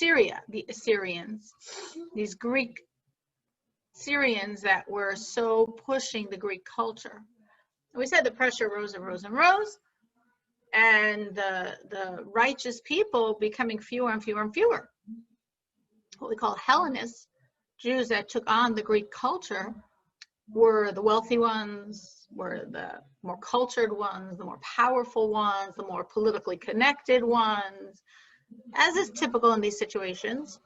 Syria, the Assyrians, these Greek Syrians that were so pushing the Greek culture. We said the pressure rose and rose and rose, and the righteous people becoming fewer and fewer and fewer. What we call Hellenists, Jews that took on the Greek culture, were the wealthy ones, were the more cultured ones, the more powerful ones, the more politically connected ones, as is typical in these situations.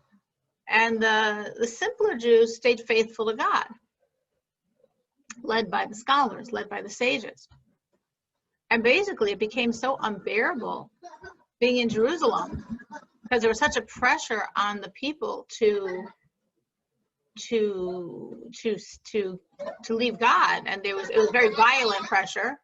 And the simpler Jews stayed faithful to God, led by the scholars, led by the sages. And basically it became so unbearable being in Jerusalem because there was such a pressure on the people to leave God, and it was very violent pressure.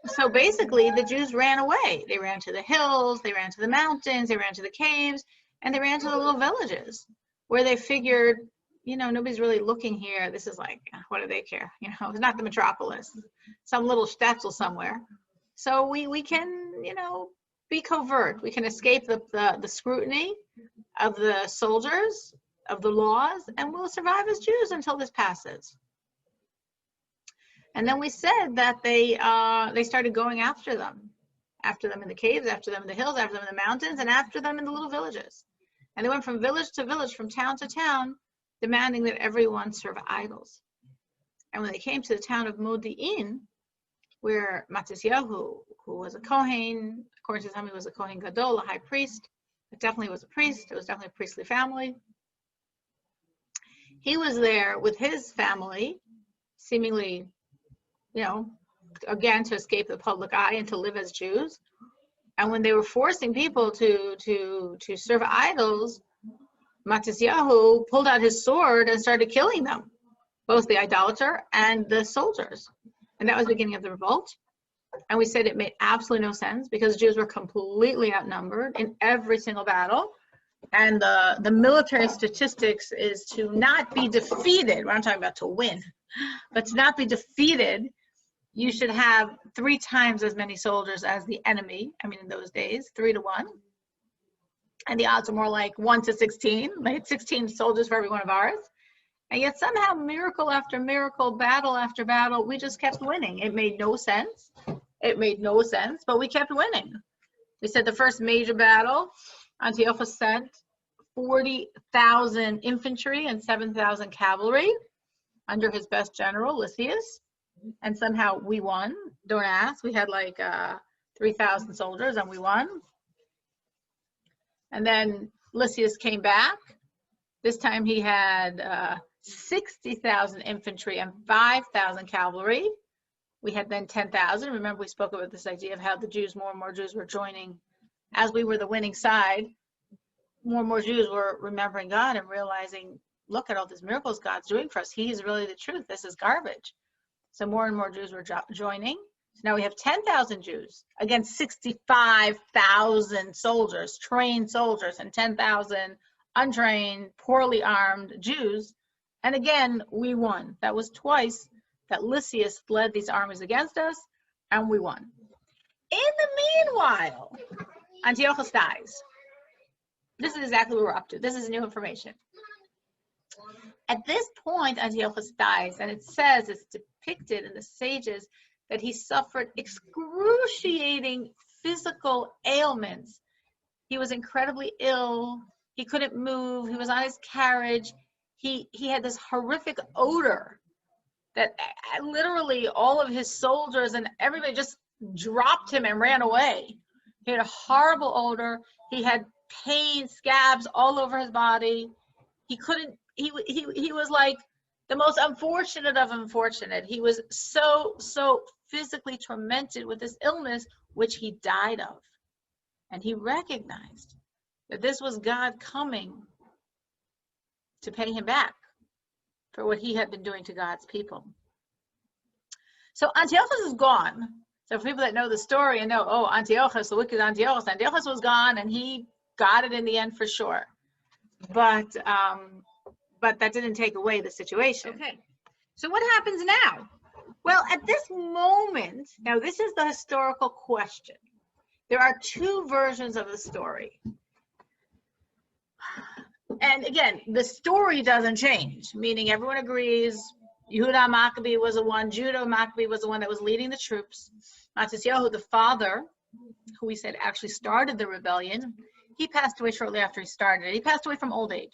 So basically the Jews ran away. They ran to the hills, they ran to the mountains, they ran to the caves, and they ran to the little villages where they figured, you know, nobody's really looking here. This is like, what do they care? You know, it's not the metropolis, some little shtetl somewhere. So we can, you know, be covert. We can escape the scrutiny of the soldiers, of the laws, and we'll survive as Jews until this passes. And then we said that they started going after them in the caves, after them in the hills, after them in the mountains, and after them in the little villages. And they went from village to village, from town to town, demanding that everyone serve idols. And when they came to the town of Modi'in, where Matisyahu, who was a Kohen, according to some, he was a Kohen Gadol, a high priest, it definitely was a priest, it was definitely a priestly family. He was there with his family, seemingly, you know, again, to escape the public eye and to live as Jews. And when they were forcing people to serve idols, Matisyahu pulled out his sword and started killing them, both the idolater and the soldiers. And that was the beginning of the revolt. And we said it made absolutely no sense because Jews were completely outnumbered in every single battle. And the military statistics is to not be defeated. We're not talking about to win, but to not be defeated, you should have 3 times as many soldiers as the enemy. I mean, in those days, 3 to 1. And the odds are more like 1 to 16. They had 16 soldiers for every one of ours. And yet somehow, miracle after miracle, battle after battle, we just kept winning. It made no sense. It made no sense, but we kept winning. They said the first major battle, Antiochus sent 40,000 infantry and 7,000 cavalry under his best general, Lysias. And somehow we won. Don't ask. We had like 3,000 soldiers and we won. And then Lysias came back. This time he had 60,000 infantry and 5,000 cavalry. We had then 10,000. Remember, we spoke about this idea of how the Jews, more and more Jews were joining. As we were the winning side, more and more Jews were remembering God and realizing, look at all these miracles God's doing for us. He is really the truth. This is garbage. So more and more Jews were joining. So now we have 10,000 Jews against 65,000 soldiers, trained soldiers, and 10,000 untrained, poorly armed Jews. And again, we won. That was twice that Lysias led these armies against us, and we won. In the meanwhile, Antiochus dies. This is exactly what we're up to. This is new information. At this point, Antiochus dies, and it says, it's depicted in the sages, that he suffered excruciating physical ailments. He was incredibly ill. He couldn't move. He was on his carriage. He had this horrific odor that literally all of his soldiers and everybody just dropped him and ran away. He had a horrible odor. He had pain, scabs all over his body. He couldn't, he was like the most unfortunate of unfortunate. He was so physically tormented with this illness, which he died of. And he recognized that this was God coming to pay him back for what he had been doing to God's people. So Antiochus is gone. So for people that know the story and know, oh, Antiochus, the wicked Antiochus was gone, and he got it in the end for sure. But that didn't take away the situation. Okay. So what happens now? Well, at this moment, now this is the historical question. There are 2 versions of the story. And again, the story doesn't change, meaning everyone agrees Yehuda Maccabee was the one, Judah Maccabee was the one that was leading the troops. Matisyahu, the father, who we said actually started the rebellion, he passed away shortly after he started it. He passed away from old age,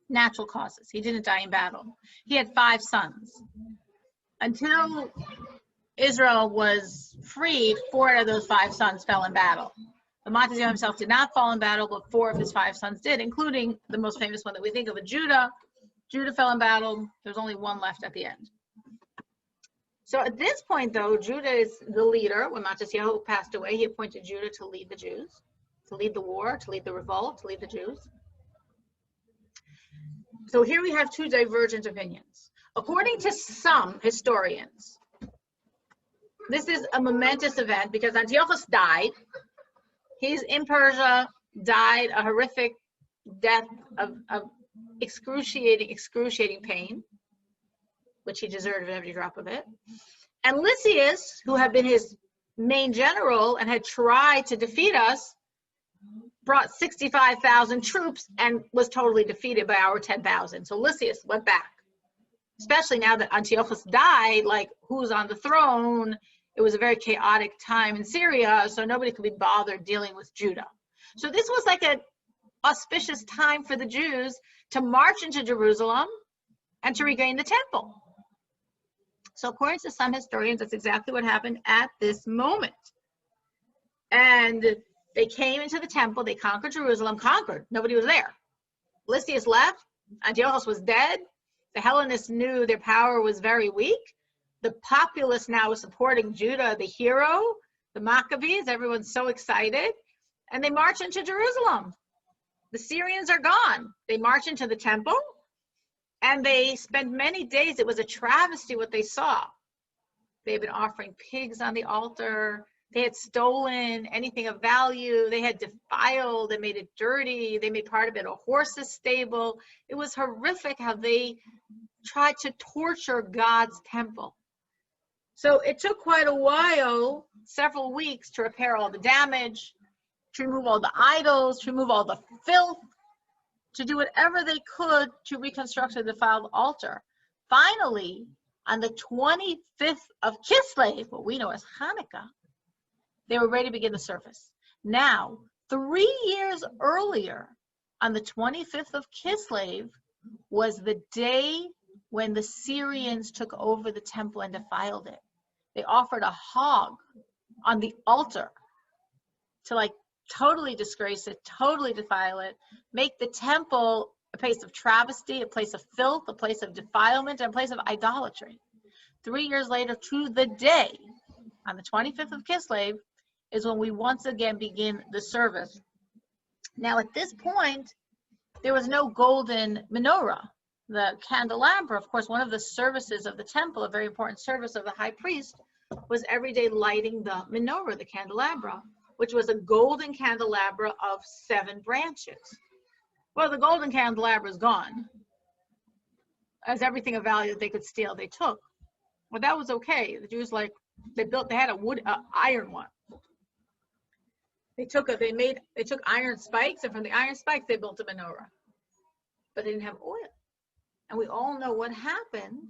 natural causes. He didn't die in battle. He had 5 sons. Until Israel was freed, 4 out of those 5 sons fell in battle. But Matisyahu himself did not fall in battle, but 4 of his 5 sons did, including the most famous one that we think of, Judah. Judah fell in battle. There's only 1 left at the end. So at this point, though, Judah is the leader. When Matisyahu passed away, he appointed Judah to lead the Jews, to lead the war, to lead the revolt, to lead the Jews. So here we have 2 divergent opinions. According to some historians, this is a momentous event because Antiochus died. He's in Persia, died a horrific death of excruciating pain, which he deserved every drop of it. And Lysias, who had been his main general and had tried to defeat us, brought 65,000 troops and was totally defeated by our 10,000. So Lysias went back, especially now that Antiochus died, like who's on the throne? It was a very chaotic time in Syria, so nobody could be bothered dealing with Judah. So this was like an auspicious time for the Jews to march into Jerusalem and to regain the temple. So according to some historians, that's exactly what happened at this moment. And they came into the temple, they conquered Jerusalem, nobody was there. Lysias left, Antiochus was dead. The Hellenists knew their power was very weak. The populace now was supporting Judah, the hero, the Maccabees, everyone's so excited. And they march into Jerusalem. The Syrians are gone. They march into the temple. And they spent many days. It was a travesty what they saw. They had been offering pigs on the altar. They had stolen anything of value. They had defiled. They made it dirty. They made part of it a horse's stable. It was horrific how they tried to torture God's temple. So it took quite a while, several weeks, to repair all the damage, to remove all the idols, to remove all the filth, to do whatever they could to reconstruct the defiled altar. Finally, on the 25th of Kislev, what we know as Hanukkah, they were ready to begin the service. Now, 3 years earlier, on the 25th of Kislev, was the day when the Syrians took over the temple and defiled it. They offered a hog on the altar to totally disgrace it, totally defile it, make the temple a place of travesty, a place of filth, a place of defilement, and a place of idolatry. 3 years later, to the day, on the 25th of Kislev, is when we once again begin the service. Now, at this point, there was no golden menorah. The candelabra, of course, one of the services of the temple, a very important service of the high priest, was every day lighting the menorah, the candelabra, which was a golden candelabra of 7 branches. Well, the golden candelabra is gone, as everything of value that they could steal, they took. Well, that was okay. The Jews, they had a iron one. They took iron spikes, and from the iron spikes, they built a menorah. But they didn't have oil. And we all know what happened.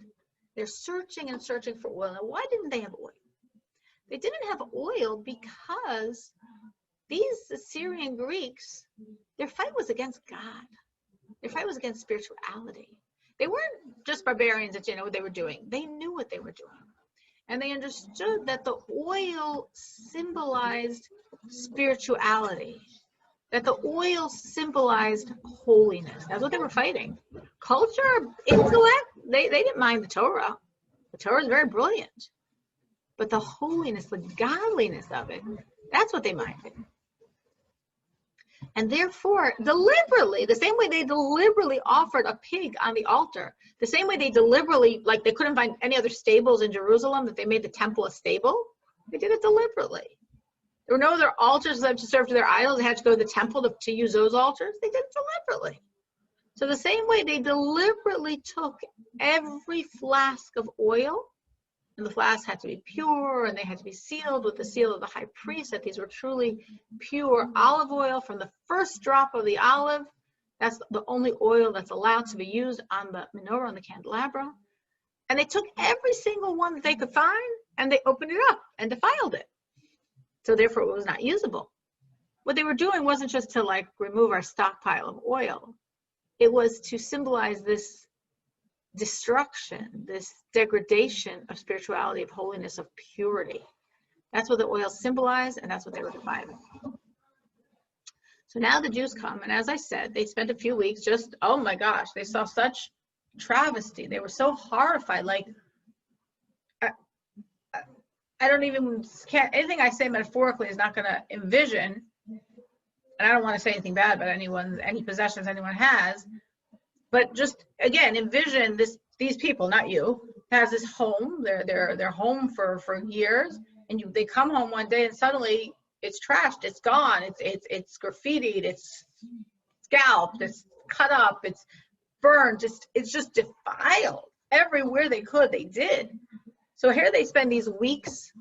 They're searching and searching for oil. Now, why didn't they have oil? They didn't have oil because these Assyrian Greeks, their fight was against God. Their fight was against spirituality. They weren't just barbarians that didn't know what they were doing. They knew what they were doing. And they understood that the oil symbolized spirituality, that the oil symbolized holiness. That's what they were fighting. Culture, intellect, they didn't mind the Torah. The Torah is very brilliant. But the holiness, the godliness of it, that's what they minded. And therefore, deliberately, the same way they deliberately offered a pig on the altar, the same way they deliberately, they couldn't find any other stables in Jerusalem, that they made the temple a stable, they did it deliberately. There were no other altars for them to serve to their idols. They had to go to the temple to use those altars. They did it deliberately. So the same way they deliberately took every flask of oil, and the flasks had to be pure, and they had to be sealed with the seal of the high priest, that these were truly pure olive oil from the first drop of the olive That's the only oil that's allowed to be used on the menorah, on the candelabra. And they took every single one that they could find and they opened it up and defiled it. So therefore it was not usable. What they were doing wasn't just to like remove our stockpile of oil. It was to symbolize this destruction, this degradation of spirituality, of holiness, of purity. That's what the oil symbolized, and that's what they were defiling. So now the Jews come, and as I said, they spent a few weeks just, oh my gosh, they saw such travesty. They were so horrified. Like, I don't even, anything I say metaphorically is not going to envision, and I don't want to say anything bad about anyone, any possessions anyone has, but just, again, envision these people, not you, has this home, they're home for years, and they come home one day and suddenly it's trashed, it's gone, it's graffitied, it's scalped, it's cut up, it's burned, it's just defiled. Everywhere they could, they did. So here they spend these weeks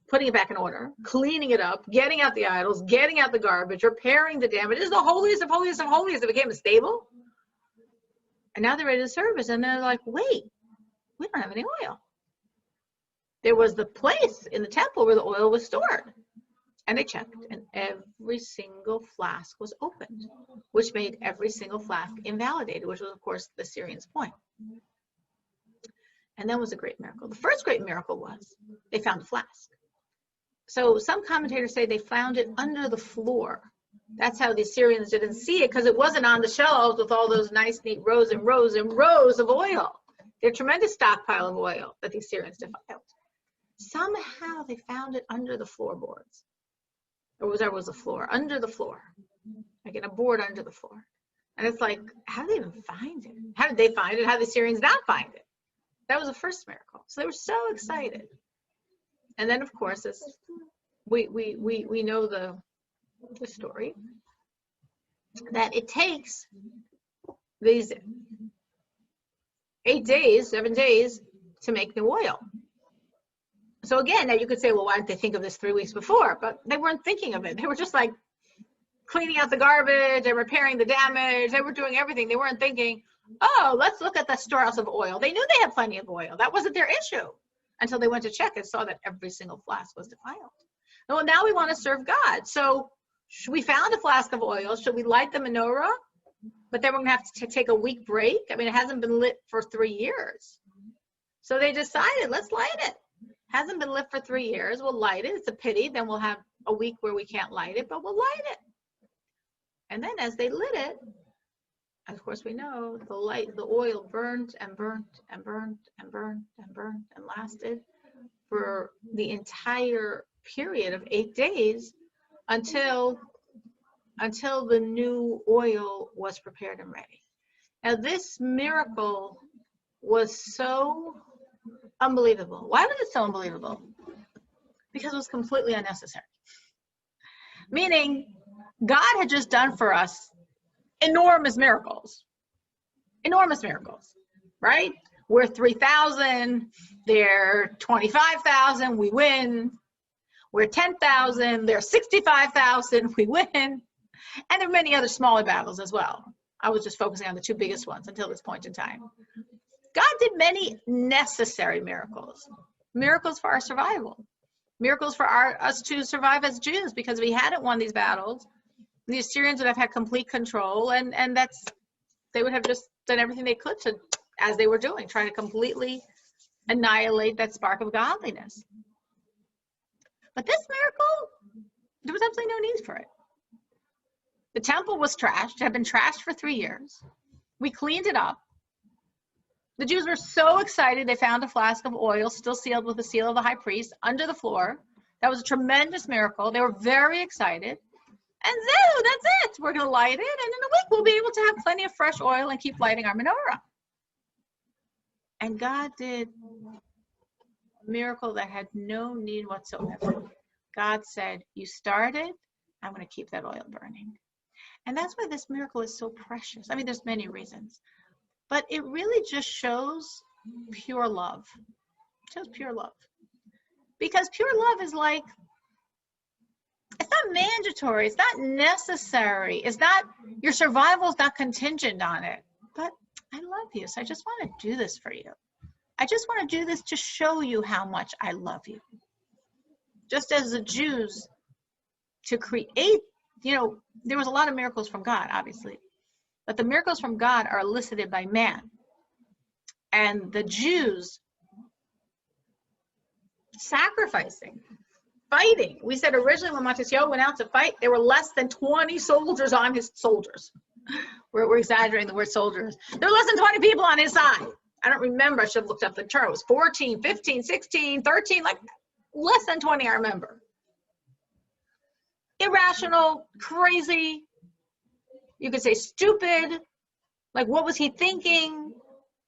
putting it back in order, cleaning it up, getting out the idols, getting out the garbage, repairing the damage. This is the holiest of holiest of holiest. It became a stable. And now they're ready to service, and they're like, wait, we don't have any oil. There was the place in the temple where the oil was stored. And they checked, and every single flask was opened, which made every single flask invalidated, which was, of course, the Syrians' point. And then was a great miracle. The first great miracle was they found a flask. So some commentators say they found it under the floor. That's how the Assyrians didn't see it, because it wasn't on the shelves with all those nice, neat rows and rows and rows of oil. They're a tremendous stockpile of oil that the Assyrians defiled. Somehow they found it under the floorboards. Or was the floor, under the floor. Like in a board under the floor. And it's like, how did they even find it? How did they find it? How did the Assyrians not find it? That was the first miracle. So they were so excited. And then, of course, as we know the story, that it takes these 7 days to make new oil. So again, now you could say, well, why didn't they think of this 3 weeks before? But they weren't thinking of it. They were just like cleaning out the garbage and repairing the damage. They were doing everything. They weren't thinking, oh, let's look at the storehouse of oil. They knew they had plenty of oil. That wasn't their issue until they went to check and saw that every single flask was defiled. Well, now we want to serve God. So we found a flask of oil. Should we light the menorah? But then we're going to have to take a week break. I mean, it hasn't been lit for 3 years. So they decided, let's light it. Hasn't been lit for 3 years. We'll light it. It's a pity. Then we'll have a week where we can't light it, but we'll light it. And then as they lit it, of course we know the oil burned and burned and burned and burned and burned and lasted for the entire period of 8 days until the new oil was prepared and ready. Now this miracle was so unbelievable. Why was it so unbelievable? Because it was completely unnecessary. Meaning, God had just done for us enormous miracles, right? We're 3,000, they're 25,000, we win. We're 10,000, they're 65,000, we win. And there are many other smaller battles as well. I was just focusing on the 2 biggest ones until this point in time. God did many necessary miracles. Miracles for our survival. Miracles for us to survive as Jews, because we hadn't won these battles. The Assyrians would have had complete control, and they would have just done everything they could to, as they were doing, try to completely annihilate that spark of godliness. But this miracle, there was absolutely no need for it. The temple was trashed, had been trashed for 3 years. We cleaned it up. The Jews were so excited they found a flask of oil still sealed with the seal of the high priest under the floor. That was a tremendous miracle. They were very excited. And so that's it. We're going to light it, and in a week we'll be able to have plenty of fresh oil and keep lighting our menorah. And God did a miracle that had no need whatsoever. God said, you started, I'm going to keep that oil burning. And that's why this miracle is so precious. I mean, there's many reasons. But it really just shows pure love. It shows pure love. Because pure love is like It's not mandatory. It's not necessary. It's not, your survival is not contingent on it. But I love you, so I just want to do this for you. I just want to do this to show you how much I love you. Just as the Jews, to create, there was a lot of miracles from God, obviously. But the miracles from God are elicited by man. And the Jews sacrificing, fighting. We said originally when Matisyahu went out to fight, there were less than 20 soldiers on his soldiers. We're exaggerating the word soldiers. There were less than 20 people on his side. I don't remember. I should have looked up the term. It was 14, 15, 16, 13, like less than 20, I remember. Irrational, crazy, you could say stupid. Like, what was he thinking?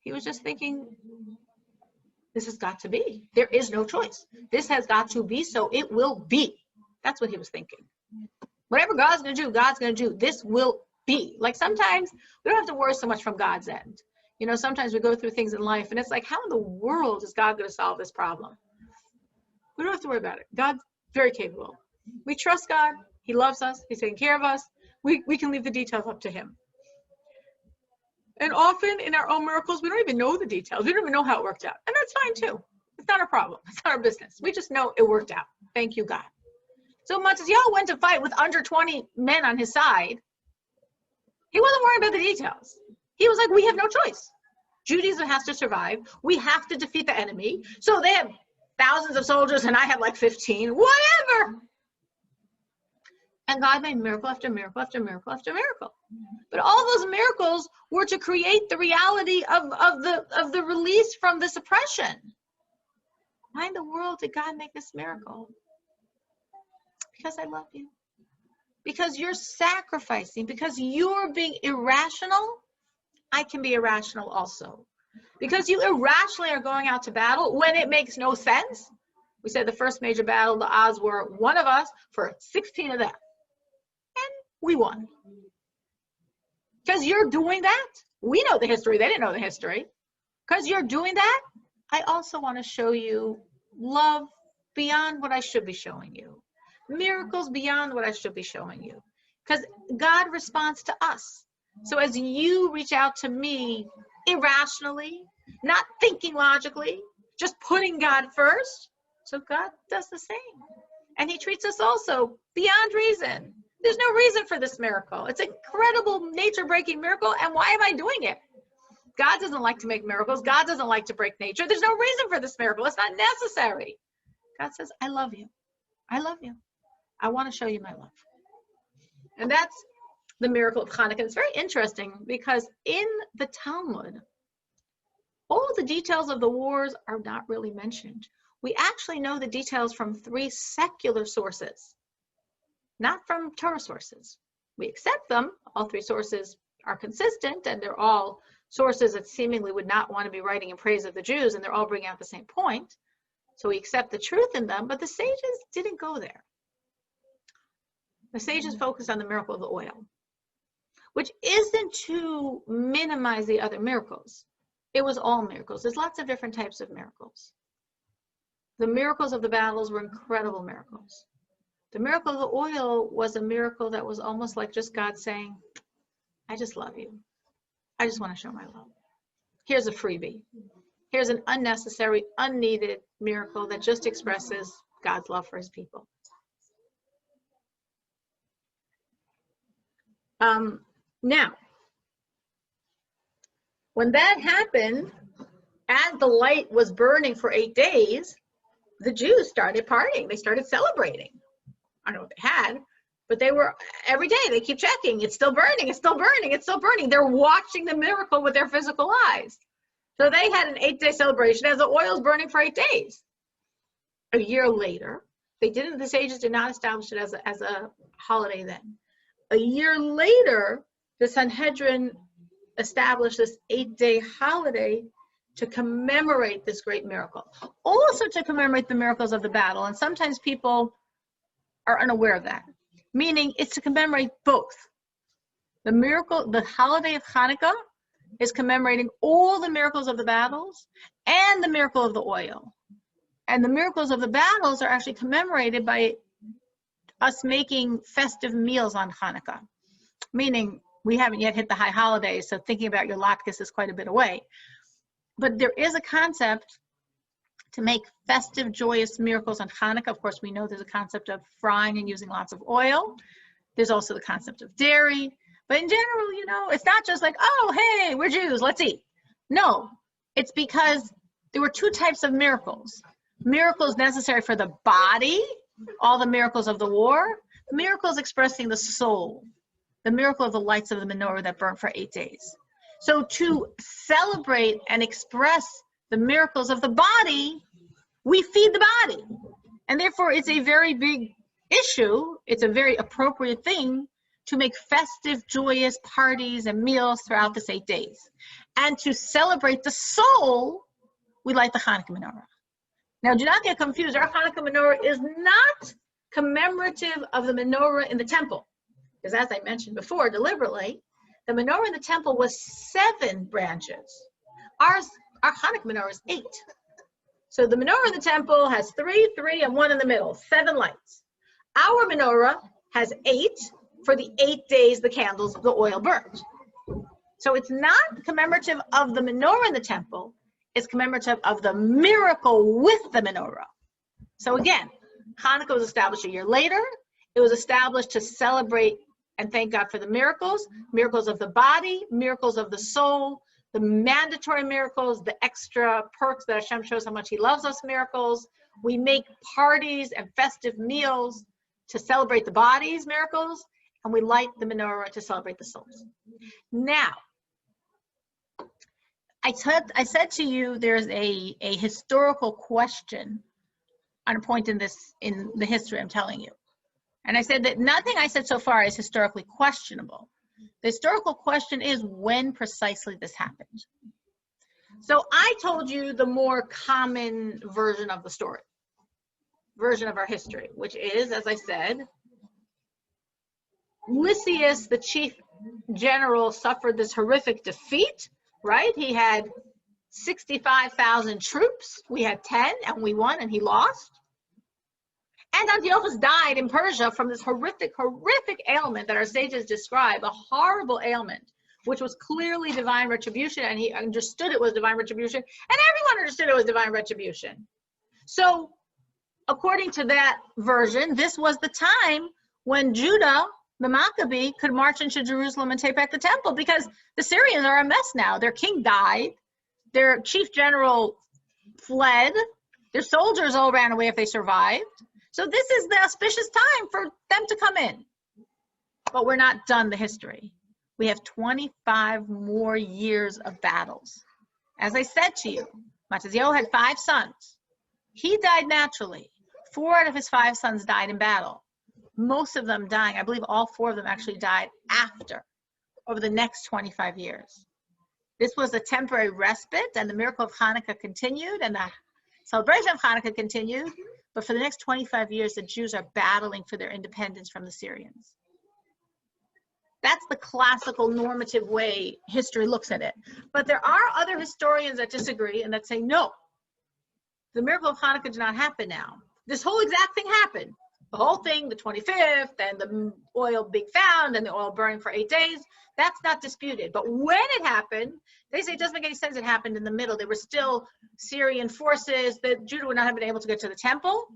He was just thinking, this has got to be. There is no choice. This has got to be, so it will be. That's what he was thinking. Whatever God's going to do, God's going to do. This will be. Like, sometimes we don't have to worry so much from God's end. Sometimes we go through things in life, and it's like, how in the world is God going to solve this problem? We don't have to worry about it. God's very capable. We trust God. He loves us. He's taking care of us. We can leave the details up to him. And often in our own miracles, we don't even know the details. We don't even know how it worked out. And that's fine too. It's not a problem. It's not our business. We just know it worked out. Thank you, God. So Matisyahu went to fight with under 20 men on his side. He wasn't worried about the details. He was like, we have no choice. Judaism has to survive. We have to defeat the enemy. So they have thousands of soldiers and I have like 15, whatever. And God made miracle after miracle after miracle after miracle. But all those miracles were to create the reality of the release from this oppression. Why in the world did God make this miracle? Because I love you. Because you're sacrificing. Because you're being irrational, I can be irrational also. Because you irrationally are going out to battle when it makes no sense. We said the first major battle, the odds were one of us for 16 of them. And we won. Because you're doing that. We know the history. They didn't know the history. Because you're doing that, I also want to show you love beyond what I should be showing you. Miracles beyond what I should be showing you. Because God responds to us. So as you reach out to me irrationally, not thinking logically, just putting God first, so God does the same. And he treats us also beyond reason. There's no reason for this miracle. It's an incredible nature-breaking miracle, and why am I doing it? God doesn't like to make miracles. God doesn't like to break nature. There's no reason for this miracle. It's not necessary. God says, I love you. I love you. I want to show you my love. And that's the miracle of Chanuka. It's very interesting because in the Talmud, all the details of the wars are not really mentioned. We actually know the details from 3 secular sources, not from Torah sources. We accept them. All 3 sources are consistent, and they're all sources that seemingly would not want to be writing in praise of the Jews, and they're all bringing out the same point. So we accept the truth in them, but the sages didn't go there. The sages focused on the miracle of the oil, which isn't to minimize the other miracles. It was all miracles. There's lots of different types of miracles. The miracles of the battles were incredible miracles. The miracle of the oil was a miracle that was almost like just God saying, I just love you. I just want to show my love. Here's a freebie. Here's an unnecessary, unneeded miracle that just expresses God's love for his people. Now, when that happened, as the light was burning for 8 days, the Jews started partying. They started celebrating. I don't know what they had, but they were, every day they keep checking. It's still burning. It's still burning. It's still burning. They're watching the miracle with their physical eyes. So they had an 8-day celebration as the oil's burning for 8 days. A year later, the sages did not establish it as a holiday then. A year later, the Sanhedrin established this 8-day holiday to commemorate this great miracle. Also to commemorate the miracles of the battle. And sometimes people are unaware of that. Meaning it's to commemorate both. The miracle, the holiday of Chanuka is commemorating all the miracles of the battles and the miracle of the oil. And the miracles of the battles are actually commemorated by us making festive meals on Hanukkah, meaning we haven't yet hit the high holidays, so thinking about your latkes is quite a bit away. But there is a concept to make festive, joyous miracles on Hanukkah. Of course, we know there's a concept of frying and using lots of oil. There's also the concept of dairy. But in general, you know, it's not just like, oh, hey, we're Jews, let's eat. No, it's because there were two types of miracles. Miracles necessary for the body, all the miracles of the war, miracles expressing the soul, the miracle of the lights of the menorah that burnt for 8 days. So to celebrate and express the miracles of the body, we feed the body. And therefore, it's a very big issue. It's a very appropriate thing to make festive, joyous parties and meals throughout this 8 days. And to celebrate the soul, we light the Hanukkah menorah. Now, do not get confused. Our Hanukkah menorah is not commemorative of the menorah in the temple. Because as I mentioned before, deliberately, the menorah in the temple was 7 branches. Our Hanukkah menorah is 8. So the menorah in the temple has 3, 3, and 1 in the middle, 7 lights. Our menorah has 8 for the 8 days the candles, the oil burnt. So it's not commemorative of the menorah in the temple, it's commemorative of the miracle with the menorah. So again, Hanukkah was established a year later. It was established to celebrate and thank God for the miracles, miracles of the body, miracles of the soul, the mandatory miracles, the extra perks that Hashem shows how much he loves us miracles. We make parties and festive meals to celebrate the body's miracles, and we light the menorah to celebrate the souls. Now, I said to you there's a historical question on a point in the history I'm telling you. And I said that nothing I said so far is historically questionable. The historical question is when precisely this happened. So I told you the more common version of the story, version of our history, which is, as I said, Lysias, the chief general, suffered this horrific defeat, right? He had 65,000 troops. We had 10, and we won, and he lost. And Antiochus died in Persia from this horrific ailment that our sages describe, a horrible ailment, which was clearly divine retribution, and he understood it was divine retribution, and everyone understood it was divine retribution. So, according to that version, this was the time when Judah, the Maccabee, could march into Jerusalem and take back the temple, because the Syrians are a mess now. Their king died, their chief general fled, their soldiers all ran away if they survived. So this is the auspicious time for them to come in. But we're not done the history. We have 25 more years of battles. As I said to you, Mattityahu had 5 sons. He died naturally. 4 out of his 5 sons died in battle. Most of them dying, I believe all 4 of them actually died over the next 25 years. This was a temporary respite, and the miracle of Hanukkah continued, and the celebration of Hanukkah continued. But for the next 25 years, the Jews are battling for their independence from the Syrians. That's the classical normative way history looks at it. But there are other historians that disagree and that say, no, the miracle of Hanukkah did not happen now. This whole exact thing happened. The whole thing, the 25th, and the oil being found, and the oil burning for 8 days, that's not disputed. But when it happened, they say it doesn't make any sense it happened in the middle. There were still Syrian forces that Judah would not have been able to get to the temple,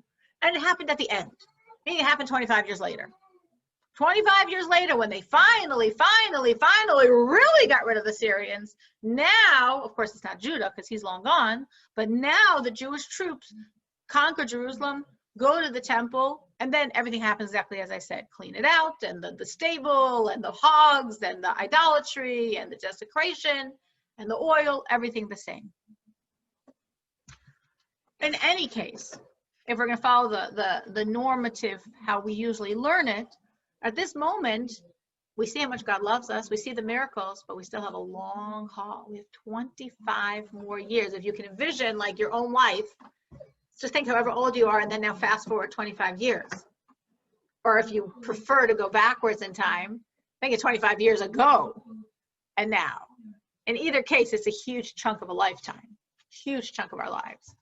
and it happened at the end, meaning it happened 25 years later. 25 years later, when they finally really got rid of the Syrians, now, of course, it's not Judah because he's long gone, but now the Jewish troops conquer Jerusalem, go to the temple, and then everything happens exactly as I said. Clean it out, and the stable, and the hogs, and the idolatry, and the desecration, and the oil, everything the same. In any case, if we're going to follow the normative, how we usually learn it, at this moment, we see how much God loves us. We see the miracles, but we still have a long haul. We have 25 more years. If you can envision like your own life, just think however old you are and then now fast forward 25 years. Or if you prefer to go backwards in time, think of 25 years ago and now. In either case, it's a huge chunk of a lifetime, huge chunk of our lives.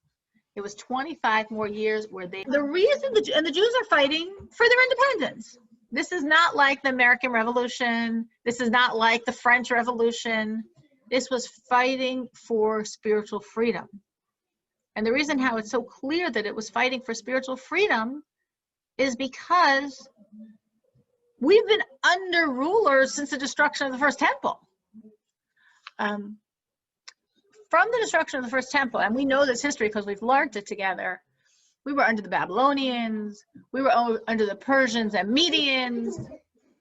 It was 25 more years where the reason, and the Jews are fighting for their independence. This is not like the American Revolution. This is not like the French Revolution. This was fighting for spiritual freedom. And the reason how it's so clear that it was fighting for spiritual freedom is because we've been under rulers since the destruction of the first temple. From the destruction of the first temple, and we know this history because we've learned it together, we were under the Babylonians, we were under the Persians and Medians,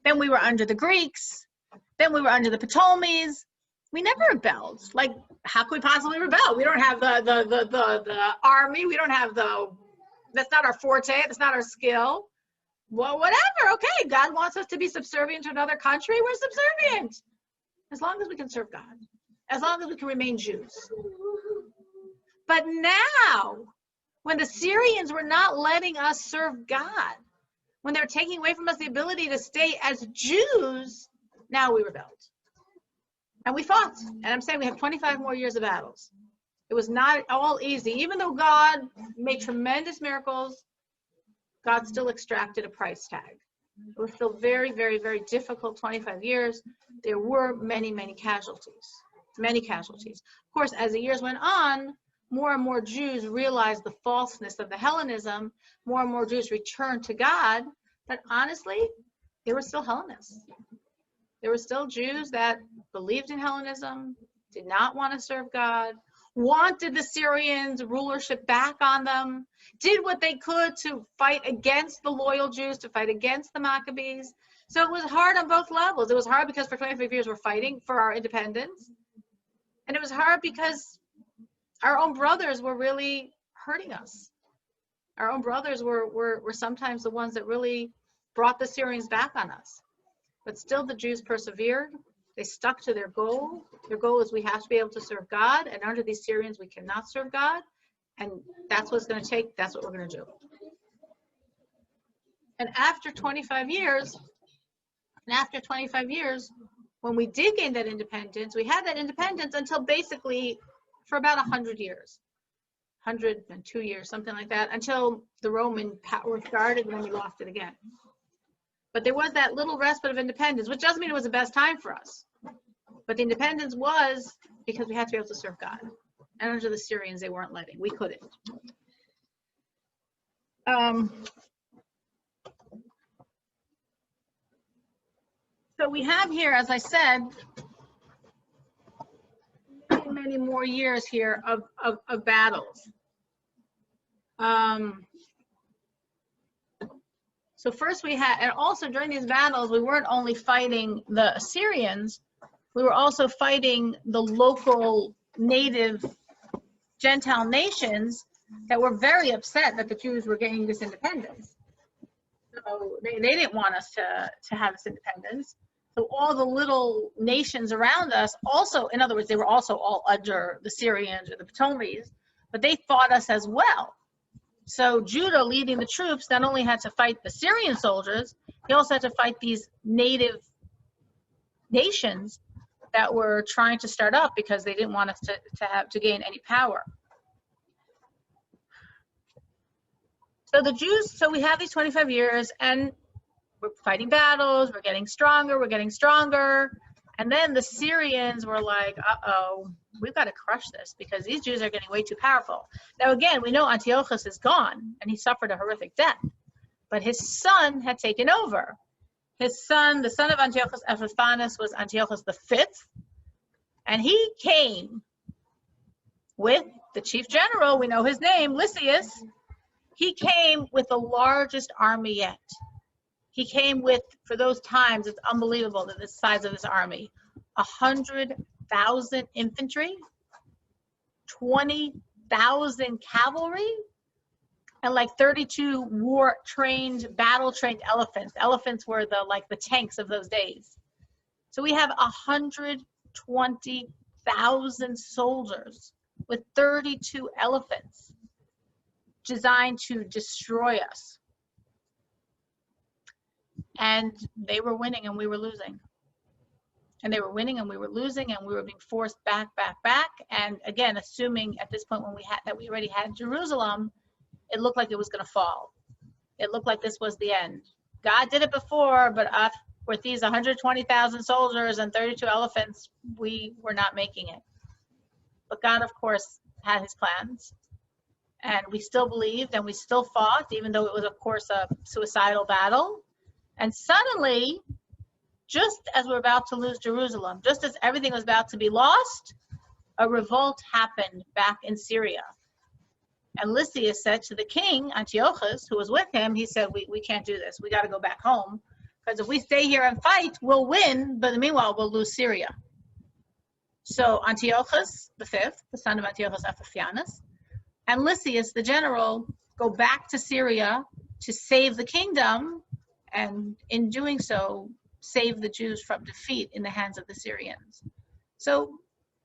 then we were under the Greeks, then we were under the Ptolemies. We never rebelled. Like, how could we possibly rebel? We don't have the army, we don't have that's not our forte, that's not our skill. Well, whatever, okay, God wants us to be subservient to another country, we're subservient. As long as we can serve God. As long as we can remain Jews. But now, when the Syrians were not letting us serve God, when they were taking away from us the ability to stay as Jews, now we rebelled. And we fought. And I'm saying we have 25 more years of battles. It was not all easy. Even though God made tremendous miracles, God still extracted a price tag. It was still very, very, very difficult 25 years. There were many, many casualties. Many casualties. Of course, as the years went on, more and more Jews realized the falseness of the Hellenism. More and more Jews returned to God. But honestly, there were still Hellenists. There were still Jews that believed in Hellenism, did not want to serve God, wanted the Syrians' rulership back on them, did what they could to fight against the loyal Jews, to fight against the Maccabees. So it was hard on both levels. It was hard because for 25 years we're fighting for our independence. And it was hard because our own brothers were really hurting us. Our own brothers were sometimes the ones that really brought the Syrians back on us. But still the Jews persevered. They stuck to their goal. Their goal is we have to be able to serve God. And under these Syrians, we cannot serve God. And that's what it's going to take. That's what we're going to do. And after 25 years, when we did gain that independence, we had that independence until basically for about 100 years, 102 years, something like that, until the Roman power started and then we lost it again. But there was that little respite of independence, which doesn't mean it was the best time for us. But the independence was because we had to be able to serve God. And under the Syrians, they weren't letting. We couldn't. So we have here, as I said, many, many more years here of battles. So first we had, and also during these battles, we weren't only fighting the Assyrians, we were also fighting the local native Gentile nations that were very upset that the Jews were gaining this independence. So they didn't want us to have this independence. So all the little nations around us also, in other words, they were also all under the Syrians or the Ptolemies, but they fought us as well. So Judah, leading the troops, not only had to fight the Syrian soldiers, he also had to fight these native nations that were trying to start up because they didn't want us to gain any power. So the Jews, so we have these 25 years and we're fighting battles, we're getting stronger, and then the Syrians were like, uh-oh, we've got to crush this because these Jews are getting way too powerful. Now again, we know Antiochus is gone and he suffered a horrific death, but his son had taken over. His son, the son of Antiochus Epiphanes, was Antiochus V, and he came with the chief general, we know his name, Lysias. He came with the largest army yet. He came with, for those times, it's unbelievable that the size of this army, 100,000 infantry, 20,000 cavalry, and like 32 war-trained, battle-trained elephants. Elephants were the tanks of those days. So we have 120,000 soldiers with 32 elephants designed to destroy us. And they were winning and we were losing. And they were winning and we were losing and we were being forced back. And again, assuming at this point when we already had Jerusalem, it looked like it was going to fall. It looked like this was the end. God did it before, but us, with these 120,000 soldiers and 32 elephants, we were not making it. But God, of course, had his plans. And we still believed and we still fought, even though it was, of course, a suicidal battle. And suddenly, just as we're about to lose Jerusalem, just as everything was about to be lost, a revolt happened back in Syria. And Lysias said to the king, Antiochus, who was with him, he said, we can't do this. We got to go back home. Because if we stay here and fight, we'll win, but meanwhile, we'll lose Syria. So Antiochus the fifth, the son of Antiochus Epiphanes, and Lysias, the general, go back to Syria to save the kingdom, and in doing so, save the Jews from defeat in the hands of the Syrians. So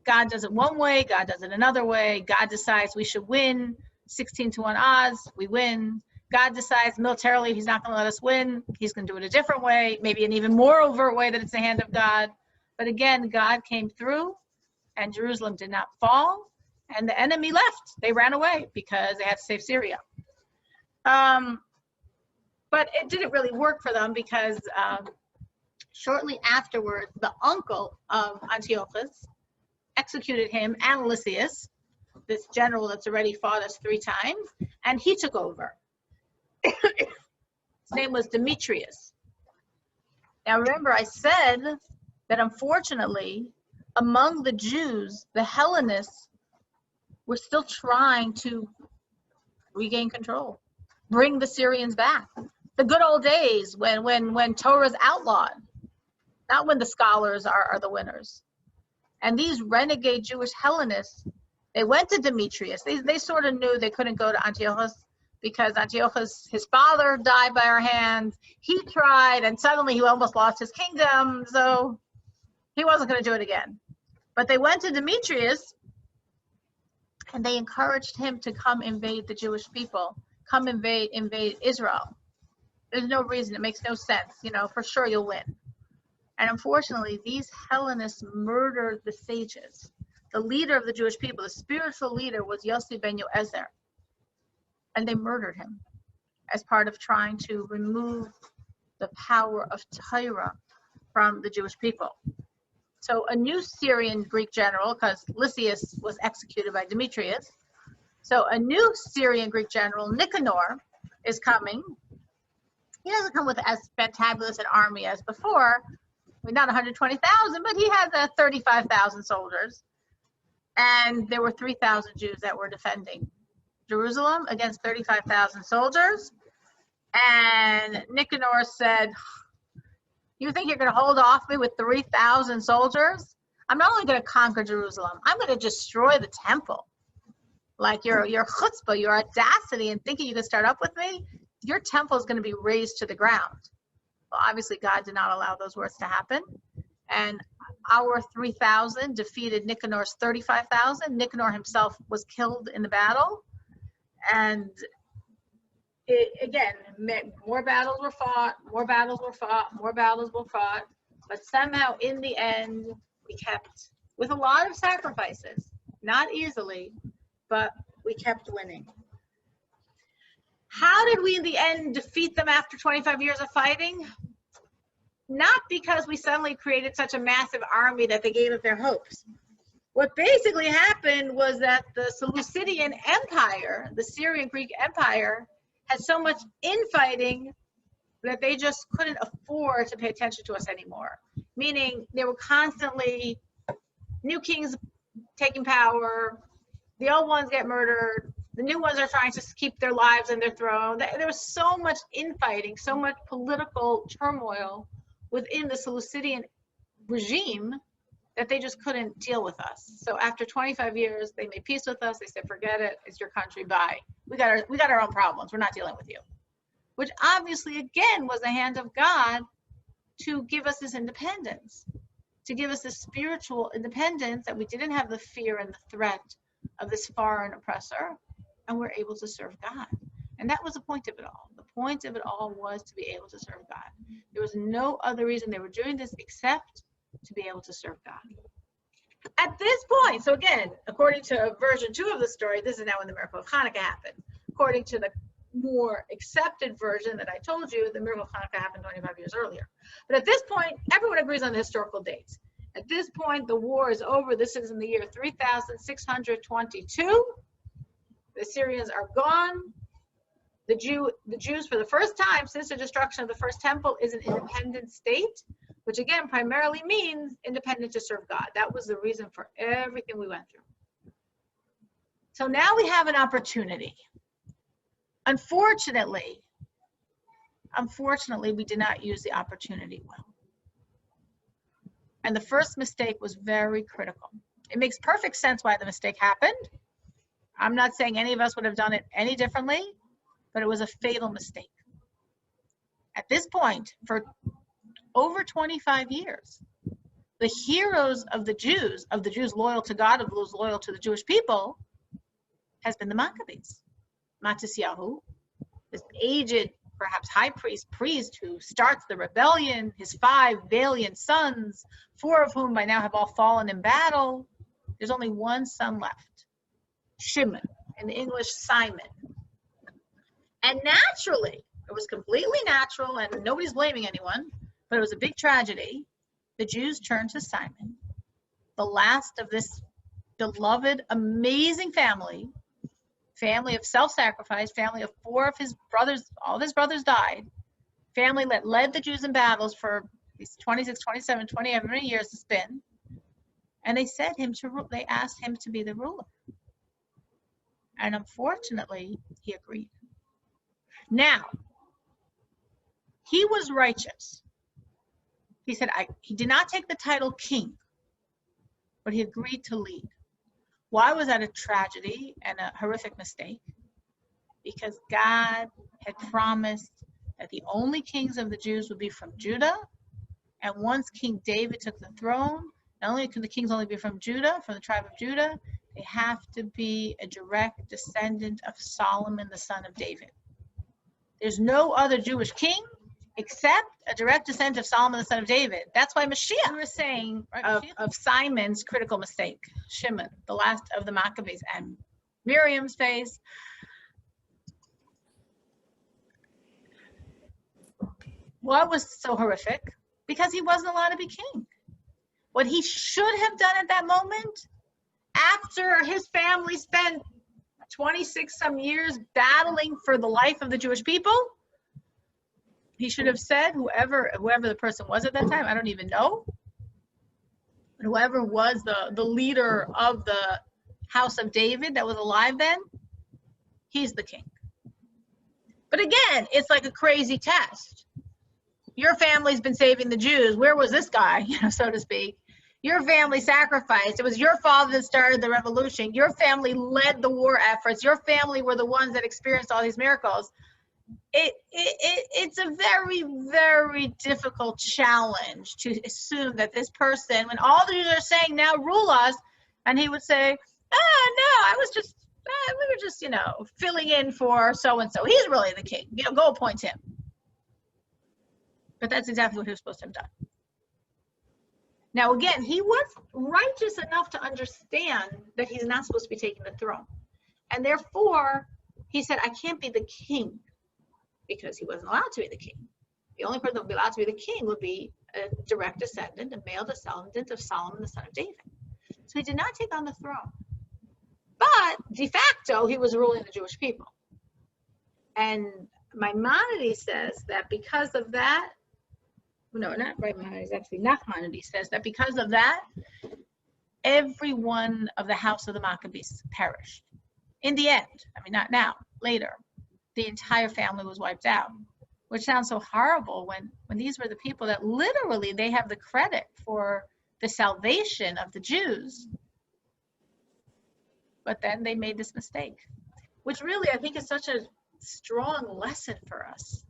God does it one way, God does it another way. God decides we should win, 16-1 odds, we win. God decides militarily he's not going to let us win. He's going to do it a different way, maybe an even more overt way that it's the hand of God. But again, God came through and Jerusalem did not fall. And the enemy left. They ran away because they had to save Syria. But it didn't really work for them because shortly afterwards, the uncle of Antiochus executed him and Lysias, this general that's already fought us 3 times, and he took over. His name was Demetrius. Now remember, I said that unfortunately, among the Jews, the Hellenists were still trying to regain control, bring the Syrians back. The good old days when Torah's outlawed, not when the scholars are the winners. And these renegade Jewish Hellenists, they went to Demetrius. They sort of knew they couldn't go to Antiochus because Antiochus, his father died by our hands. He tried, and suddenly he almost lost his kingdom, so he wasn't going to do it again. But they went to Demetrius, and they encouraged him to come invade the Jewish people, come invade Israel. There's no reason, it makes no sense, for sure you'll win. And unfortunately, these Hellenists murdered the sages. The leader of the Jewish people, the spiritual leader, was Yossi ben Yoezer. And they murdered him as part of trying to remove the power of Torah from the Jewish people. So a new Syrian Greek general, because Lysias was executed by Demetrius, so a new Syrian Greek general, Nicanor, is coming. He doesn't come with as fantabulous an army as before. Not 120,000, but he has 35,000 soldiers. And there were 3,000 Jews that were defending Jerusalem against 35,000 soldiers. And Nicanor said, you think you're going to hold off me with 3,000 soldiers? I'm not only going to conquer Jerusalem, I'm going to destroy the temple. Like your chutzpah, your audacity, and thinking you can start up with me, your temple is going to be razed to the ground. Well, obviously, God did not allow those words to happen. And our 3,000 defeated Nicanor's 35,000. Nicanor himself was killed in the battle. And again, more battles were fought, more battles were fought, more battles were fought. But somehow, in the end, we kept, with a lot of sacrifices, not easily, but we kept winning. How did we, in the end, defeat them after 25 years of fighting? Not because we suddenly created such a massive army that they gave up their hopes. What basically happened was that the Seleucidian Empire, the Syrian Greek Empire, had so much infighting that they just couldn't afford to pay attention to us anymore. Meaning there were constantly new kings taking power, the old ones get murdered, the new ones are trying to keep their lives and their throne. There was so much infighting, so much political turmoil within the Seleucidian regime that they just couldn't deal with us. So after 25 years, they made peace with us. They said, forget it, it's your country, bye. We got our own problems, we're not dealing with you. Which obviously, again, was the hand of God to give us this independence, to give us this spiritual independence that we didn't have the fear and the threat of this foreign oppressor, and we're able to serve God. And that was the point of it all. The point of it all was to be able to serve God. There was no other reason they were doing this except to be able to serve God. At this point, so again, according to version 2 of the story, this is now when the miracle of Hanukkah happened. According to the more accepted version that I told you, the miracle of Hanukkah happened 25 years earlier. But at this point, everyone agrees on the historical dates. At this point, the war is over. This is in the year 3622. The Assyrians are gone. The Jews, for the first time since the destruction of the first temple, is an independent state, which again primarily means independent to serve God. That was the reason for everything we went through. So now we have an opportunity. Unfortunately, we did not use the opportunity well. And the first mistake was very critical. It makes perfect sense why the mistake happened. I'm not saying any of us would have done it any differently, but it was a fatal mistake. At this point, for over 25 years, the heroes of the Jews loyal to God, of those loyal to the Jewish people, has been the Maccabees. Matisyahu, this aged, perhaps high priest who starts the rebellion, his 5 valiant sons, 4 of whom by now have all fallen in battle. There's only one son left, Shimon, in the English Simon. And naturally, it was completely natural, and nobody's blaming anyone, but it was a big tragedy. The Jews turned to Simon, the last of this beloved, amazing family of self-sacrifice, family of 4 of his brothers, all of his brothers died, family that led the Jews in battles for these 26, 27, 28, how many years it's been. And they asked him to be the ruler. And unfortunately, he agreed. Now, he was righteous. He said, he did not take the title king, but he agreed to lead. Why was that a tragedy and a horrific mistake? Because God had promised that the only kings of the Jews would be from Judah. And once King David took the throne, not only could the kings only be from Judah, from the tribe of Judah, they have to be a direct descendant of Solomon, the son of David. There's no other Jewish king except a direct descendant of Solomon, the son of David. That's why Mashiach, we were saying, of Simon's critical mistake, Shimon, the last of the Maccabees, and Miriam's face. What was so horrific? Because he wasn't allowed to be king. What he should have done at that moment, after his family spent 26 some years battling for the life of the Jewish people, he should have said, whoever the person was at that time, I don't even know, but whoever was the leader of the house of David that was alive then, he's the king. But again, it's like a crazy test. Your family's been saving the Jews. Where was this guy, so to speak? Your family sacrificed. It was your father that started the revolution. Your family led the war efforts. Your family were the ones that experienced all these miracles. It's a very, very difficult challenge to assume that this person, when all the Jews are saying, now rule us, and he would say, no, we were just, filling in for so-and-so. He's really the king. Go appoint him. But that's exactly what he was supposed to have done. Now, again, he was righteous enough to understand that he's not supposed to be taking the throne. And therefore, he said, I can't be the king, because he wasn't allowed to be the king. The only person that would be allowed to be the king would be a direct descendant, a male descendant of Solomon, the son of David. So he did not take on the throne. But de facto, he was ruling the Jewish people. And Maimonides says that because of that, no, not Maimonides, actually Nachmanides says that because of that, every one of the house of the Maccabees perished. In the end, not now, later, the entire family was wiped out, which sounds so horrible when these were the people that literally they have the credit for the salvation of the Jews. But then they made this mistake, which really I think is such a strong lesson for us.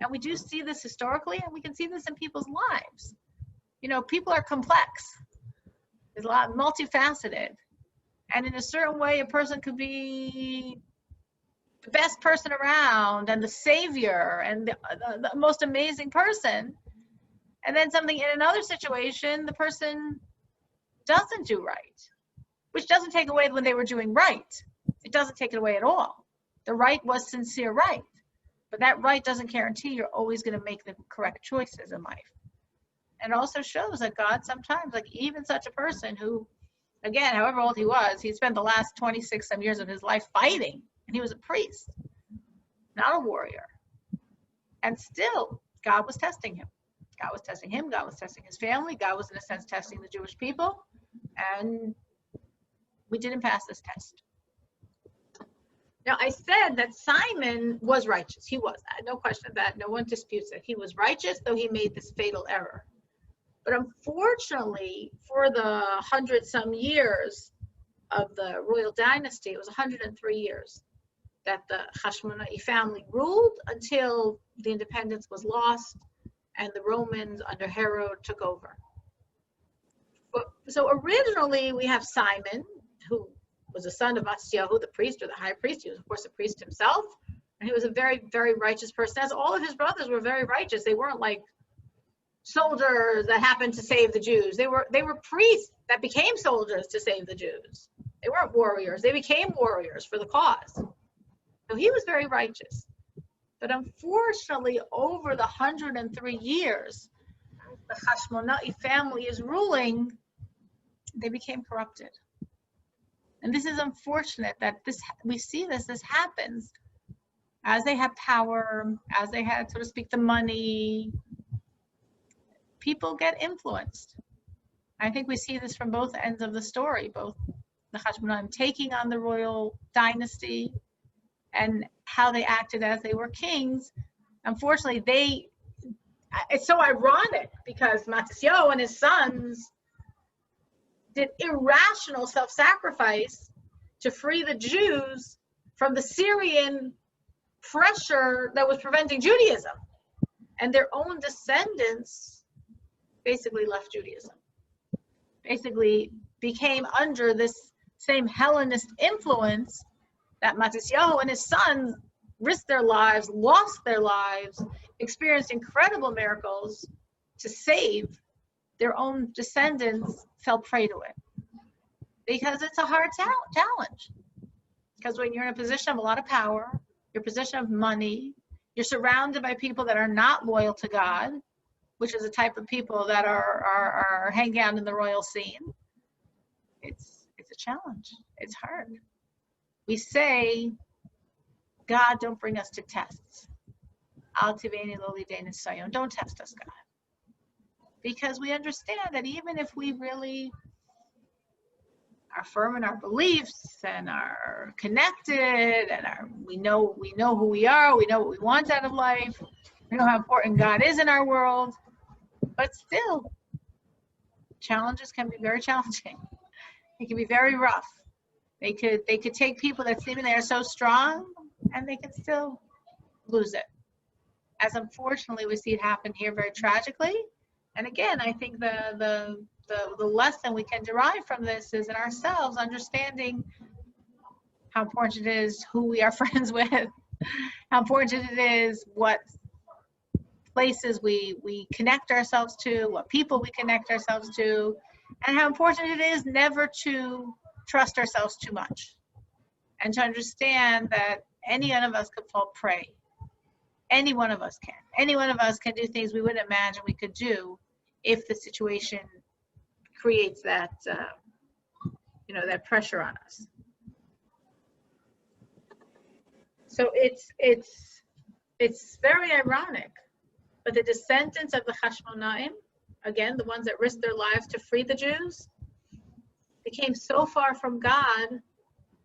And we do see this historically, and we can see this in people's lives. People are complex. There's a lot multifaceted. And in a certain way, a person could be the best person around and the savior and the most amazing person. And then something in another situation, the person doesn't do right, which doesn't take away when they were doing right. It doesn't take it away at all. The right was sincere right, but that right doesn't guarantee you're always going to make the correct choices in life. And it also shows that God sometimes, like even such a person who, again, however old he was, he spent the last 26 some years of his life fighting, and he was a priest, not a warrior. And still, God was testing him. God was testing him. God was testing his family. God was, in a sense, testing the Jewish people. And we didn't pass this test. Now, I said that Simon was righteous. He was. No question of that. No one disputes it. He was righteous, though he made this fatal error. But unfortunately, for the 100-some years of the royal dynasty, it was 103 years that the Hashmona'i family ruled until the independence was lost and the Romans under Herod took over. So originally we have Simon, who was a son of Matisyahu, the priest or the high priest. He was, of course, a priest himself, and he was a very, very righteous person, as all of his brothers were very righteous. They weren't like soldiers that happened to save the Jews. They were priests that became soldiers to save the Jews. They weren't warriors. They became warriors for the cause. So he was very righteous. But unfortunately, over the 103 years the Hashmona'i family is ruling, they became corrupted. And this is unfortunate that we see this happens as they have power, as they had, so to speak, the money. People get influenced. I think we see this from both ends of the story, both the Hashmonaim taking on the royal dynasty and how they acted as they were kings. Unfortunately, it's so ironic because Matisyahu and his sons did irrational self-sacrifice to free the Jews from the Syrian pressure that was preventing Judaism. And their own descendants basically left Judaism, basically became under this same Hellenist influence that Matisyahu and his sons risked their lives, lost their lives, experienced incredible miracles to save. Their own descendants fell prey to it because it's a hard challenge. Because when you're in a position of a lot of power, your position of money, you're surrounded by people that are not loyal to God, which is a type of people that are hanging out in the royal scene. It's a challenge. It's hard. We say, God, don't bring us to tests. Al tiveni lo lidei nisayon. Don't test us, God. Because we understand that even if we really are firm in our beliefs and are connected and we know who we are, we know what we want out of life, we know how important God is in our world, but still, challenges can be very challenging. They can be very rough. They could take people that seemingly are so strong and they can still lose it. As unfortunately we see it happen here very tragically. And again, I think the lesson we can derive from this is in ourselves understanding how important it is who we are friends with, how important it is what places we connect ourselves to, what people we connect ourselves to, and how important it is never to trust ourselves too much, and to understand that any one of us could fall prey. Any one of us can. Any one of us can do things we wouldn't imagine we could do if the situation creates that, that pressure on us. So it's very ironic, but the descendants of the Hashmonaim, again, the ones that risked their lives to free the Jews, became so far from God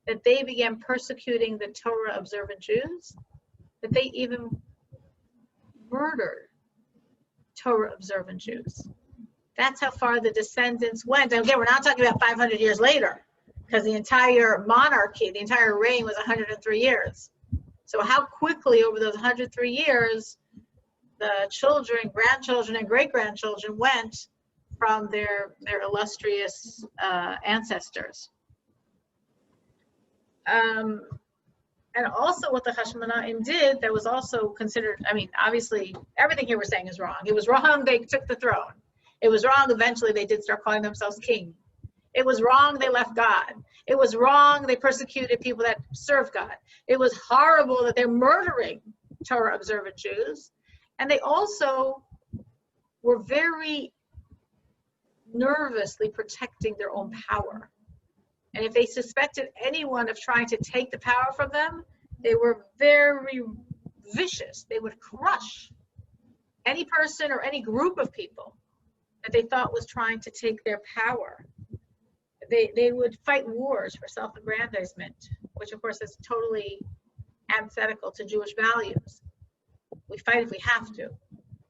that they began persecuting the Torah observant Jews, that they even murdered Torah observant Jews. That's how far the descendants went. And again, we're not talking about 500 years later, because the entire monarchy, the entire reign was 103 years. So how quickly over those 103 years, the children, grandchildren, and great-grandchildren went from their illustrious ancestors. And also what the Hashmonaim did that was also considered, I mean, obviously, everything here we're saying is wrong. It was wrong they took the throne. It was wrong eventually they did start calling themselves king. It was wrong they left God. It was wrong they persecuted people that served God. It was horrible that they're murdering Torah observant Jews. And they also were very nervously protecting their own power. And if they suspected anyone of trying to take the power from them, they were very vicious. They would crush any person or any group of people that they thought was trying to take their power. They would fight wars for self-aggrandizement, which of course is totally antithetical to Jewish values. We fight if we have to.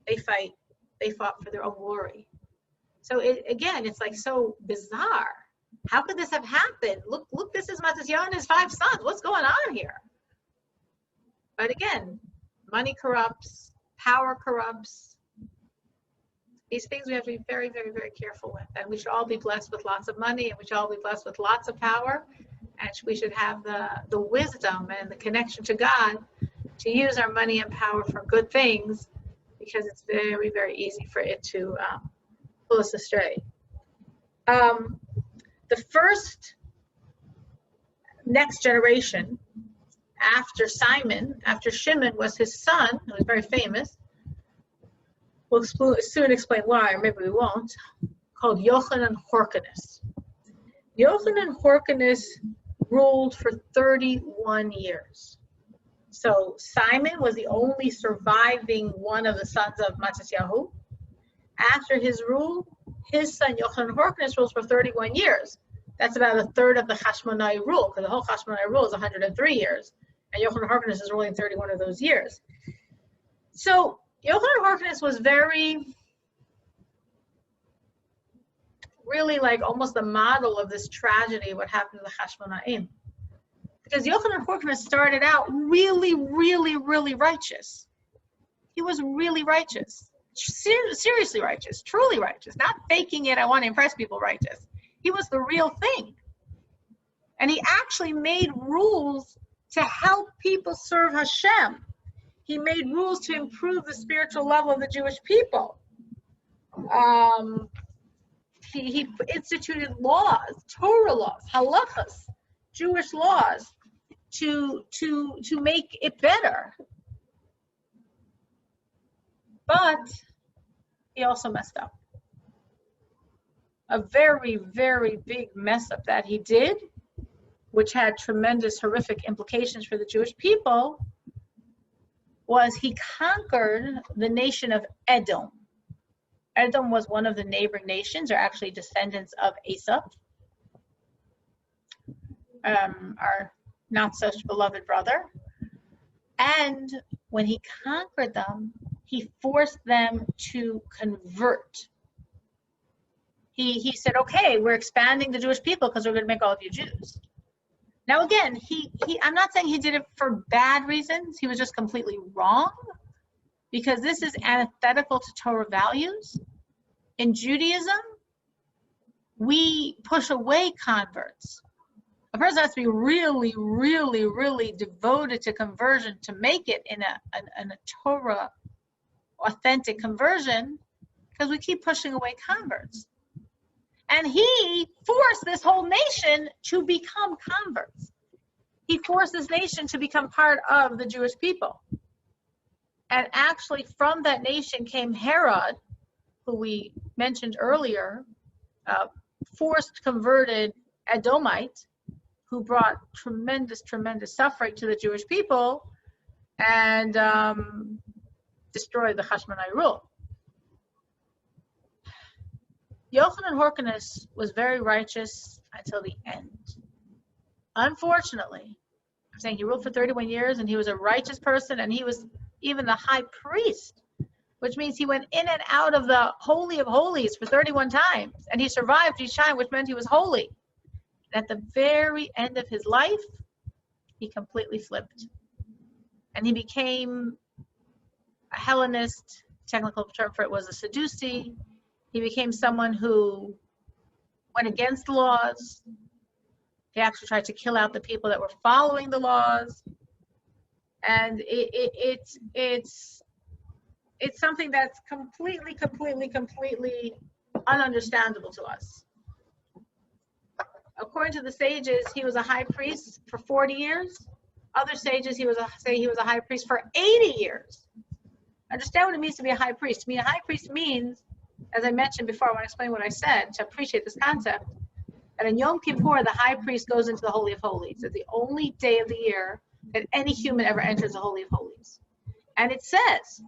They fought for their own glory. So again, it's like so bizarre. How could this have happened? Look, this is Matisyahu and his 5 sons. What's going on here? But again, money corrupts, power corrupts. These things we have to be very, very, very careful with. And we should all be blessed with lots of money, and we should all be blessed with lots of power. And we should have the wisdom and the connection to God to use our money and power for good things, because it's very, very easy for it to pull us astray. The first next generation after Simon, after Shimon, was his son, who was very famous. We'll soon explain why, or maybe we won't, called Yochanan Horkanus. Yochanan Horkanus ruled for 31 years. So Simon was the only surviving one of the sons of Matisyahu. After his rule, his son Yochanan Horkanus rules for 31 years. That's about a third of the Hashmonai rule, because the whole Hashmonai rule is 103 years, and Yochanan Horkanus is ruling 31 of those years. So Yochanan Horkanus was really like almost the model of this tragedy, what happened to the Hashmonaim. Because Yochanan Horkanus started out really, really, really righteous. He was really righteous. Seriously righteous, truly righteous, not faking it, I want to impress people righteous. He was the real thing. And he actually made rules to help people serve Hashem. He made rules to improve the spiritual level of the Jewish people. He instituted laws, Torah laws, halachas, Jewish laws to make it better. But he also messed up. A very, very big mess up that he did, which had tremendous, horrific implications for the Jewish people, was he conquered the nation of Edom. Edom was one of the neighboring nations, or actually descendants of Esau, our not such beloved brother. And when he conquered them, he forced them to convert. He said, okay, we're expanding the Jewish people because we're going to make all of you Jews. Now again, I'm not saying he did it for bad reasons. He was just completely wrong, because this is antithetical to Torah values. In Judaism, we push away converts. A person has to be really, really, really devoted to conversion to make it in a Torah authentic conversion, because we keep pushing away converts. And he forced this whole nation to become converts. He forced this nation to become part of the Jewish people. And actually from that nation came Herod, who we mentioned earlier, forced converted Edomite, who brought tremendous, tremendous suffering to the Jewish people and destroyed the Hashmonai rule. Yochanan Horkanus was very righteous until the end. Unfortunately, I'm saying he ruled for 31 years and he was a righteous person, and he was even the high priest, which means he went in and out of the Holy of Holies for 31 times, and he survived each time, which meant he was holy. And at the very end of his life, he completely flipped. And he became a Hellenist. Technical term for it was a Sadducee. He became someone who went against the laws. He actually tried to kill out the people that were following the laws. And it's something that's completely ununderstandable to us. According to the sages, he was a high priest for 40 years. Other sages, say he was a high priest for 80 years. Understand what it means to be a high priest. To me, a high priest means, as I mentioned before, I want to explain what I said to appreciate this concept, that in Yom Kippur, the high priest goes into the Holy of Holies. It's the only day of the year that any human ever enters the Holy of Holies. And it says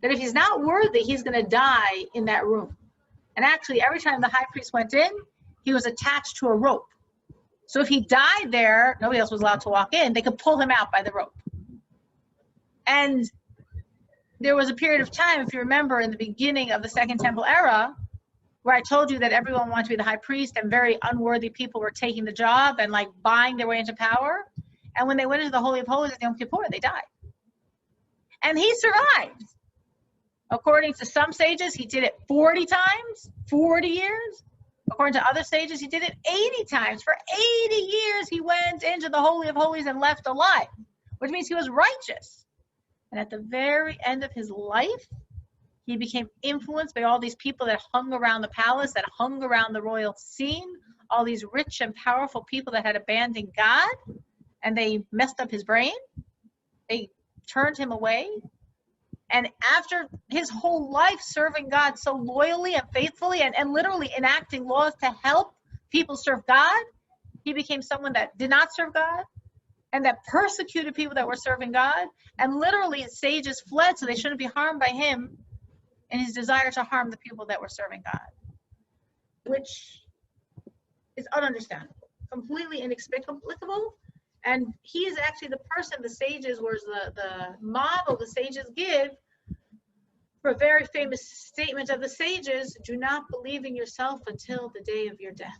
that if he's not worthy, he's going to die in that room. And actually, every time the high priest went in, he was attached to a rope. So if he died there, nobody else was allowed to walk in. They could pull him out by the rope. And there was a period of time, if you remember, in the beginning of the Second Temple era, where I told you that everyone wanted to be the high priest and very unworthy people were taking the job and like buying their way into power. And when they went into the Holy of Holies at Yom Kippur, they died. And he survived. According to some sages, he did it 40 times, 40 years. According to other sages, he did it 80 times. For 80 years, he went into the Holy of Holies and left alive, which means he was righteous. And at the very end of his life, he became influenced by all these people that hung around the palace, that hung around the royal scene, all these rich and powerful people that had abandoned God, and they messed up his brain. They turned him away. And after his whole life serving God so loyally and faithfully and literally enacting laws to help people serve God, he became someone that did not serve God and that persecuted people that were serving God. And literally sages fled so they shouldn't be harmed by him in his desire to harm the people that were serving God, which is ununderstandable, completely inexplicable. And he is actually the person the sages was the model the sages give for a very famous statement of the sages: do not believe in yourself until the day of your death.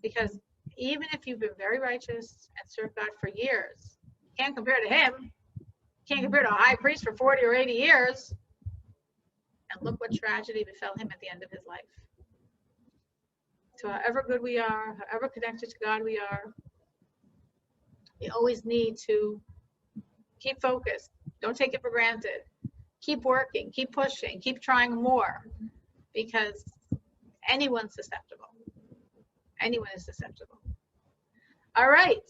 Because even if you've been very righteous and served God for years, can't compare to him. Can't compare to a high priest for 40 or 80 years. And look what tragedy befell him at the end of his life. So however good we are, however connected to God we are, we always need to keep focused. Don't take it for granted. Keep working, keep pushing, keep trying more, because anyone's susceptible. Anyone is susceptible. All right.